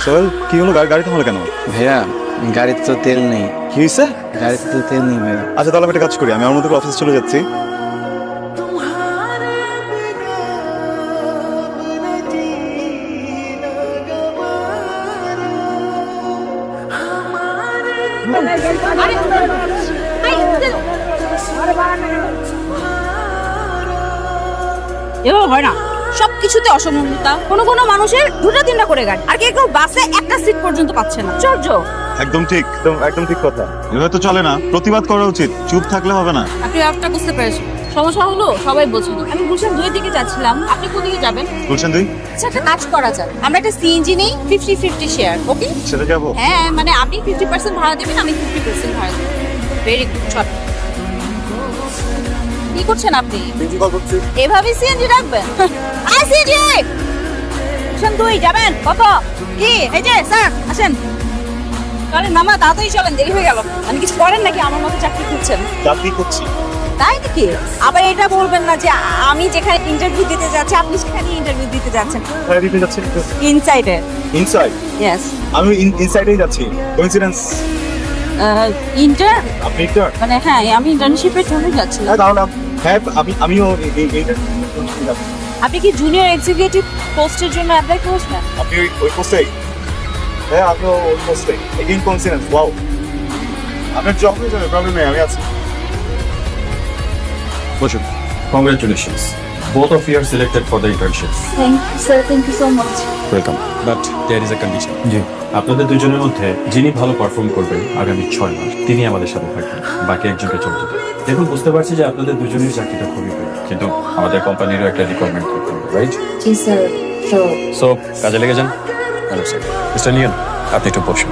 সোহেল কি হলো, গাড়ি থামালো কেন? ভাইয়া গাড়িতে তো তেল নেই। কি হয়েছে? গাড়িতে তো তেল নেই ভাইয়া। আচ্ছা তাহলে আমি একটা কাজ করি, আমি আমার মতো অফিসে চলে যাচ্ছি। এভাবে হয় না, সবকিছুতে অসমতা। কোনো কোনো মানুষের দুটা তিনটা করে গাড়ি, আর কেউ বাসে একটা সিট পর্যন্ত পাচ্ছে না। চর্য, একদম ঠিক, একদম ঠিক কথা। এভাবে তো চলে না, প্রতিবাদ করা উচিত, চুপ থাকলে হবে না। আপনি ব্যাপারটা বুঝতে পেরেছেন। সমস্যা হলো সবাই বোঝেন। আমি গুলশান 2 দিকে যাচ্ছিলাম, আপনি কোন দিকে যাবেন? বলছেন তুই? আচ্ছা একটা কাজ করা যায়, আমরা একটা সিএনজি নেই, 50-50 শেয়ার। ওকে, সেটা যাবো। হ্যাঁ মানে আপনি 50% ভাড়া দেবেন, আমি 50% ভাড়া দেব। Very good. চল, কি করছেন আপনি? এভাবে সিএনজি রাখবেন? আই সিএনজি গুলশান 2 যাবেন কত? কি এই যে স্যার আসেন। আরে মামা তাড়াতাড়ি চলেন, দেরি হয়ে গেল। আমি কিছু করেন নাকি আমার মতো চাকরি খুঁজছেন? চাকরি করছি। তাই নাকি? আবার এটা বলবেন না যে আমি যেখানে ইন্টারভিউ দিতে যাচ্ছি আপনি সেখানে ইন্টারভিউ দিতে যাচ্ছেন। কোথায় দিতে যাচ্ছি? ইনসাইডে। ইনসাইড? ইয়েস। আমি ইনসাইডেই যাচ্ছি। কোইন্সিডেন্স? ইন্টার আপনি ইন্টার? মানে হ্যাঁ আমি ইন্টার্নশিপের জন্য যাচ্ছিলাম। হ্যাঁ তাহলে হ্যাঁ আমিও এইটা। আপনি কি জুনিয়র এক্সিকিউটিভ পোস্টের জন্য অ্যাপ্লাই করেছেন? আপনি ওই পোস্টে? হ্যাঁ আমিও ওই পোস্টে। Again coincidence, wow. আপনার জব হয়ে যাবে, প্রবলেম নেই, আমি আছি। বসুন। Congratulations. Both of you are selected for the internship. Thank you sir, thank you so much. Welcome. But there is a condition. জি। আপনাদের দুজনের মধ্যে যিনি ভালো পারফর্ম করবেন আগামী 6 মাস তিনি আমাদের সাথে থাকবেন, বাকি একজনকে চলে যেতে। দেখুন বুঝতে পারছি যে আপনাদের দুজনের চাকরিটা খুবই ভালো, কিন্তু আমাদের কোম্পানিরও একটা রিকোয়ারমেন্ট থাকতে হবে, রাইট? জি স্যার। সো কাজে লেগে যান। Hello sir. মিস্টার নিয়ন, আপনি একটু বসুন।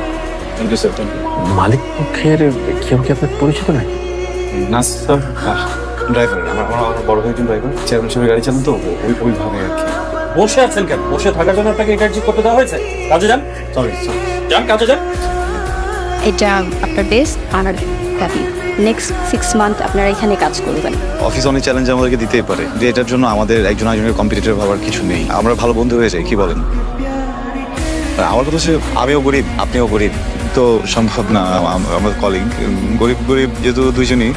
Thank you sir, thank you. মালিক পক্ষের কেউ কি আপনার পরিচিত নাই? না স্যার, ড্রাইভার আমার বড় ভাই একজন ড্রাইভার, চেয়ারম্যান সাহেবের গাড়ি চালান তো ওইভাবে আর কি। বসে আছেন কেন? বসে থাকার জন্য আপনাকে ইন্টার্নশিপ করতে দেওয়া হয়েছে। কাজে যান। সরি যান কাজে যান। এটা আপনার বেস্ট আর হ্যাপি নেক্সট 6 মান্থ আপনারা এখানে কাজ করবেন। অফিস অনেক চ্যালেঞ্জ আমাদেরকে দিতেই পারে, যে এটার জন্য আমাদের একজন আরেকজনের কম্পিটিটর ভাবার কিছু নেই, আমরা ভালো বন্ধু হয়ে যাই, কি বলেন? আর আমার কথা হচ্ছে আমিও গরিব আপনিও গরিব, তো সম্ভব না আমাদের কলিগ গরিব গরিব যেহেতু দুইজনই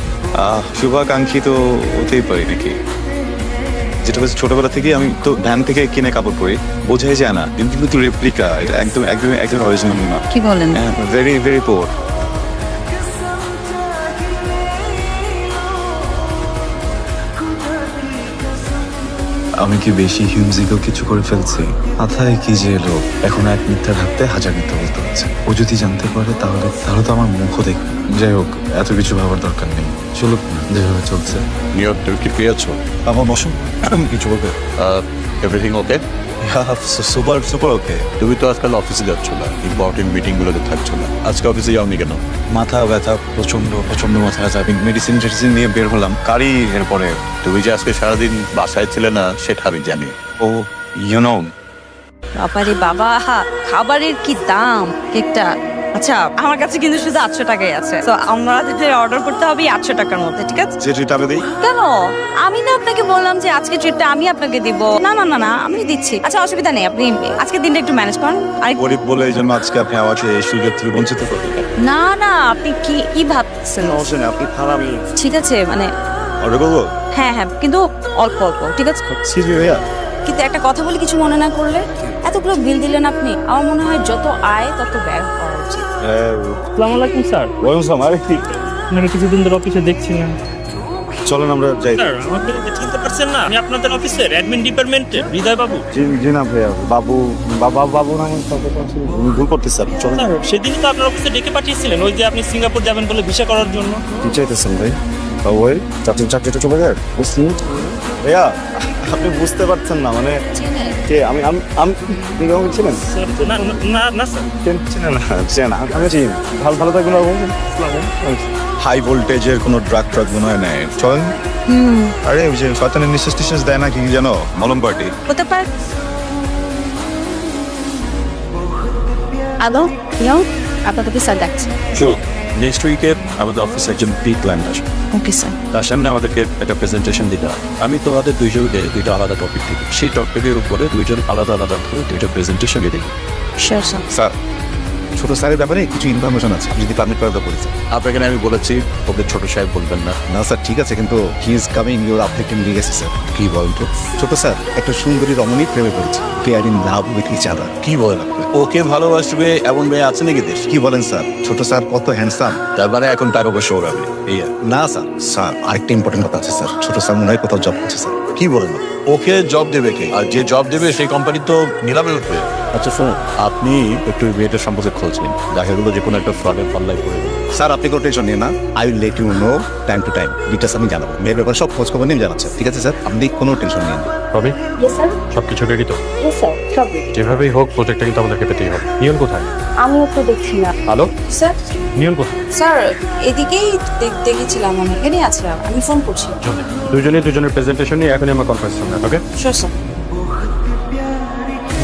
শুভাকাঙ্ক্ষী তো হতেই পারি নাকি। যেটা হচ্ছে ছোটবেলা থেকে আমি তো ভ্যান থেকে কিনে কাপড় পরি, বোঝাই যায় না, কিন্তু রেপ্লিকা, এটা একদম একদম একদম অরিজিনাল না। কি বলেন? Very very poor. আমি কি বেশি হিউমজিকেও কিছু করে ফেলছি? মাথায় কি যে এলো, এখন এক মিথ্যা ভাবতে হাজার মিথ্যা বলতে হচ্ছে। ও যদি জানতে পারে তাহলে তাহলে তো আমার মুখও দেখবে। যাই হোক, এত কিছু ভাবার দরকার নেই, চলুক যেভাবে চলছে। নিয়ত, তুমি কি ফ্রি আছো? আমার বসুন, কিছু বলবে? Everything okay? Super super okay. তুমি তো আজকাল অফিসে যাচ্ছ না, ইম্পর্টেন্ট মিটিং গুলোতে থাকছো না, আজকে অফিসে যাওনি কেন? মাথা ব্যথা, প্রচন্ড প্রচন্ড মাথা ব্যথা। আমি মেডিসিন নিয়ে বের হলাম, কারি এরপরে। তুমি যে আজকে সারাদিন বাসায় ছিলে না সেটা আমি জানি। ও ইউনো, বাবারে বাবা, খাবারের কি দাম একটা। আচ্ছা আমার কাছে কিন্তু শুধু 800 টাকাই আছে, তো আমাদের অর্ডার করতে হবে 800 টাকার মধ্যে, ঠিক আছে? যে ট্রিট আমি দিই। কেন? আমি না আপনাকে বললাম যে আজকে ট্রিটটা আমি আপনাকে দিব। না না না না, আমি দিচ্ছি। আচ্ছা অসুবিধা নেই, আপনি আজকে দিনটা একটু ম্যানেজ করুন। আর গরিব বলে এই জন্য আজকে আপনি আমাকে এই সুযোগ থেকে বঞ্চিত করবেন? না না, আপনি কি কি ভাবছেন? সমস্যা নেই, আপনি খারাপ। ঠিক আছে মানে অর্ডার করবো? হ্যাঁ হ্যাঁ, কিন্তু অল্প অল্প, ঠিক আছে? এক্সকিউজ মি ভাইয়া। কিন্তু একটা কথা বলি, কিছু মনে না করলে, এতগুলো বিল দিলেন আপনি, আমার মনে হয় যত আয় তত ব্যয় করা উচিত। আসসালামু আলাইকুম স্যার। ওয়ালাইকুম আসসালাম। আরে কি, আপনাকে কিছুদিন ধরে অফিসে দেখছি না। চলেন আমরা যাই। স্যার আমাকে চিনতে পারছেন না? আমি আপনাদের অফিসের অ্যাডমিন ডিপার্টমেন্টের হৃদয় বাবু। জি না ভাইয়া, বাবু বাবু নাম ভুল করতেছি স্যার। চলেন। স্যার সেদিনই তো আপনার অফিসে ডেকে পাঠিয়েছিলেন, ওই যে আপনি সিঙ্গাপুর যাবেন বলে ভিসা করার জন্য। কি চাইতেছেন ভাই? ওই চাকরিটা চলে যায় বুঝছি ভাইয়া। আপনি বুঝতে পারছেন না, মানে কে আমি আমি আমি আপনি কেমন ছিলেন? স্যার না না না স্যার। চিনেন না? চেনা আমি চিনি। ভালো ভালো থাকবেন বাবু। হাই ভোল্টেজের কোনো ড্রাগ মনে হয় নাই। চলেন। আরে ওই যে শয়তানের নিঃশ্বাস টিশ্বাস দেয় না কি জানো, মলম পার্টি। হতে পারে। আলো ইয়ো আপনাকে স্যার ডাকছে। নেক্সট উইকে আমাদের অফিসে একজন বিগ ক্লায়েন্ট আসবে। Okay sir. তার সামনে আমাদেরকে একটা প্রেজেন্টেশন দিতে হবে। আমি তো আমাদের দুইজনকে দুইটা আলাদা টপিক দিব, সেই টপিকের উপরে দুইজন আলাদা আলাদা করে দুইটা প্রেজেন্টেশন দিই। Sure sir. স্যার ছোট স্যারের ব্যাপারে কিছু ইনফরমেশন আছে, যদি পারমিট করাতে বলেছে। আপনাকে আমি বলেছি ওকে ছোট সাহেব বলবেন না। না স্যার ঠিক আছে, কিন্তু he is coming your African নিয়ে গেছে স্যার। কি বলেন তো? ছোট স্যার একটা সুন্দরী রমণী প্রেমে পড়েছে, they are in love with each other. কি বলেন আপনি? ওকে ভালোবাসবে এমন মেয়ে আছে নাকি দেশ? কি বলেন স্যার? ছোট স্যার কত হ্যান্ডসাম। তার মানে এখন তার ওকে শোর হবে এই আর। না স্যার, স্যার আরেকটা ইম্পর্টেন্ট কথা আছে স্যার, ছোট স্যার মনে হয় কোথাও জব করছে স্যার। কি বলেন? ওকে জব দেবে কে? আর যে জব দেবে সেই কোম্পানি তো নিলামে উঠবে। আচ্ছা শুনুন, আপনি একটু মেয়েটার সম্পর্কে খোঁজ নিন, দেখা গেলো যে কোনো একটা ফ্রডের পাল্লায় পড়ে গেল। স্যার আপনি কোনো টেনশন নিন না, I will let you know time to time. Details আমি জানাবো, মেয়ের ব্যাপারে সব খোঁজ খবর নিয়ে জানাচ্ছে। ঠিক আছে স্যার, আপনি কোনো টেনশন নিন না। রবি, ইয়েস স্যার। সবকিছু রেডি তো? ইয়েস স্যার, সব রেডি। যেভাবেই হোক প্রজেক্টটা কিন্তু আমাদেরকে পেতেই হবে। নিয়ন কোথায়? আমিও তো দেখছি না। হ্যালো, স্যার নিয়ন কোথায়? স্যার এদিকেই দেখেছিলাম, আমি এখানেই আছে, আমি ফোন করছি। দুজনে দুজনের প্রেজেন্টেশন নিয়ে এখনই আমার কনফারেন্স সামনে। Okay sure sir.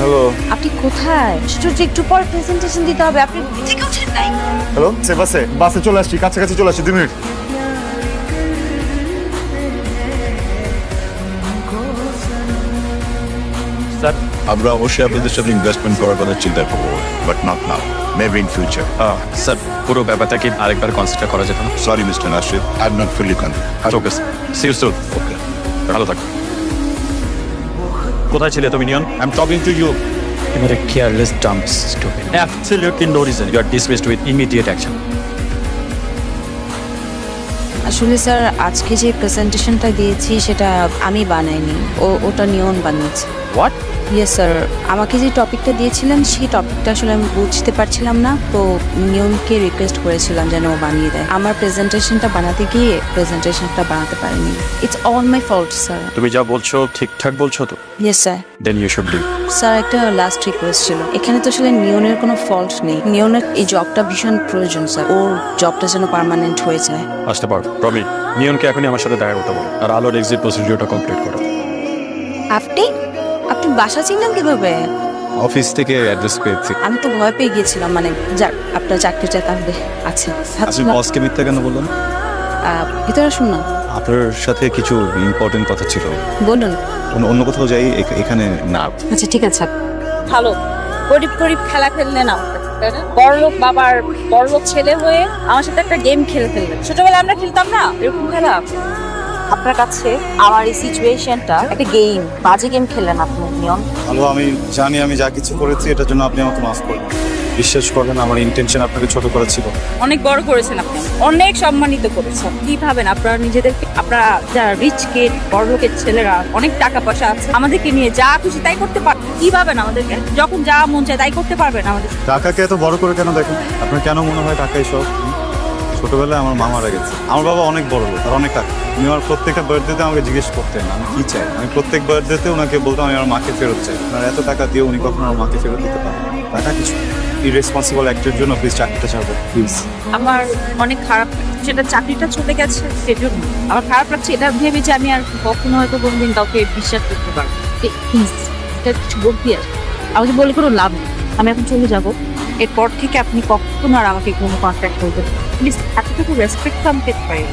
হ্যালো আপনি কোথায়? সূর্য একটু পর প্রেজেন্টেশন দিতে হবে, আপনি থেকে ওঠেন নাই। হ্যালো, সে বাসে চলে আসছি, কাছাকাছি চলে আসছি, 2 মিনিট। স্যার, আমরা অবশ্যই আপনাদের সাথে ইনভেস্টমেন্ট করার কথা চিন্তা করবো, but not now, maybe in future. Sir পুরো ব্যাপারটা কি আরেকবার কনসিডার করা যেত না? Sorry mister Nasir, I am not fully confident. Okay sir, see you soon. Okay, ভালো থাকো। কোথায় ছিলে তুমি Niyon? I am talking to you. এবারে careless dumb stupid. Absolutely no reason. You are dismissed with immediate action. আসলে স্যার আজকে যে প্রেজেন্টেশনটা দিয়েছি সেটা আমি বানাইনি, ওটা নিয়ন বানিয়েছে। হোয়াট? ইয়েস স্যার, আমাকে যে টপিকটা দিয়েছিলেন সেই টপিকটা আসলে আমি বুঝতে পারছিলাম না, তো নিয়নকে রিকোয়েস্ট করেছিলাম যেন ও বানিয়ে দেয়। আমার প্রেজেন্টেশনটা বানাতে গিয়ে প্রেজেন্টেশনটা বানাতে পারিনি। It's all my fault sir. তুমি যা বলছো ঠিকঠাক বলছো তো? Yes sir. Then you should leave. Sir একটা লাস্ট রিকোয়েস্ট ছিল, এখানে তো আসলে নিয়নের কোনো ফল্ট নেই, নিয়নের এই জবটা ভীষণ প্রয়োজন স্যার, ওর জবটা যেন পার্মানেন্ট হয়ে যায়। আসতে পারো। রবি, নিয়নকে এখনই আমার সাথে দেখা করতে বলো, আর আলোর এক্সিট প্রসিডিউরটা কমপ্লিট করো। আপনি আপনি বাসা চিনলেন কিভাবে? অফিস থেকে অ্যাড্রেস পেয়েছি। আমি তো ভয় পেয়ে গিয়েছিলাম, মানে যাক আপনার চাকরিটা তাহলে আছে। আপনি বসকে মিথ্যা কেন বললেন? ভিতরে আসুন না। আপনার সাথে কিছু ইম্পর্টেন্ট কথা ছিল। বলুন। অন্য কোথাও যাই, এখানে না। আচ্ছা ঠিক আছে। ভালো গরিব গরিব খেলা খেললে না, বড়লোক বাবার বড়লোক ছেলে হয়ে আমার সাথে একটা গেম খেলে ফেললেন। ছোটবেলায় আমরা খেলতাম না এরকম খেলা, আপনার কাছে আমার এই সিচুয়েশনটা একটা গেম, বাজে গেম খেললেন আপনি নিয়ন। ভালো, আমি জানি আমি যা কিছু করেছি এটার জন্য আপনি আমাকে মাফ করবেন। বিশ্বাস করবেন আমার ইন্টেনশন আপনাকে ছোট করা ছিল। অনেক বড় করেছেন আপনি, অনেক সম্মানিত করেছেন। কি ভাবেন আপনারা নিজেদেরকে? আপনারা যারা রিচ কিড, বড়লোকের ছেলেরা, অনেক টাকা পয়সা আছে, আমাদেরকে নিয়ে যা খুশি তাই করতে পারবেন? কি ভাবেন আমাদেরকে? যখন যা মন চায় তাই করতে পারবেন আমাদের? টাকাকে এত বড় করে কেন দেখেন? আপনার কেন মনে হয় টাকাই সব? ছোটবেলায় আমার মা মারা গেছে, আমার বাবা অনেক বড় লোক আর অনেক টাকা। উনি আমার প্রত্যেকটা বার্থডেতে আমাকে জিজ্ঞেস করতেন আমি কি চাই। আমি প্রত্যেক বার্থডেতে ওনাকে বলতাম আমি আমার মাকে ফেরত চাই। আপনার এত টাকা দিয়ে উনি কখনো আমার মাকে ফেরত দিতে পারেন? টাকা কিছু ইরেসপন্সিবল অ্যাক্টের জন্য প্লিজ চাকরিটা ছাড়বেন প্লিজ। আমার অনেক খারাপ, সেটা চাকরিটা চলে গেছে সেজন্য আমার খারাপ লাগছে, এটা ভেবে যে আমি আর কখনো হয়তো কোনোদিন কাউকে বিশ্বাস করতে পারবো। প্লিজ এটা কিছু বলতে আর আমাকে বলে কোনো লাভ নেই, আমি এখন চলে যাব। এরপর থেকে আপনি কখনো আর আমাকে কোনো কন্ট্যাক্ট করবেন প্লিজ। এতটুকু রেসপেক্ট তো আমি পেতে পারি।